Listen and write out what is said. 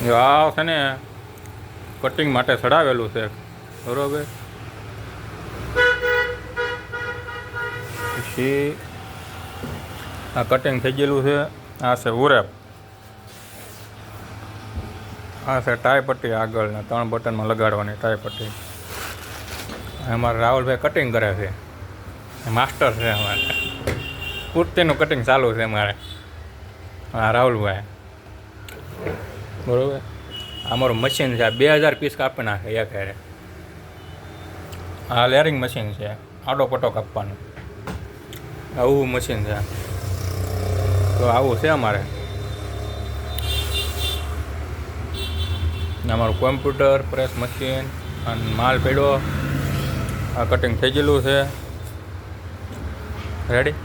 જો આ છે ને કટિંગ માટે ચડાવેલું છે બરોબર. પછી આ કટિંગ થઈ ગયેલું છે. આ છે ઉરેપ, આ છે ટાઈ પટ્ટી આગળના 3 બટનમાં લગાડવાની ટાઈ પટ્ટી. અમારે રાહુલભાઈ કટિંગ કરે છે, માસ્ટર છે અમારે. કુર્તીનું કટિંગ ચાલુ છે અમારે. હા રાહુલભાઈ બરાબર. અમારું મશીન છે, 2000 પીસ કાપી નાખે એક હારે. આ લેરિંગ મશીન છે, આડો પટ્ટો કાપવાનો આવું મશીન છે. તો આવું છે અમારે. અમારું કોમ્પ્યુટર પ્રેસ મશીન અને માલ પડ્યો. આ કટિંગ થઈ ગયેલું છે રેડી.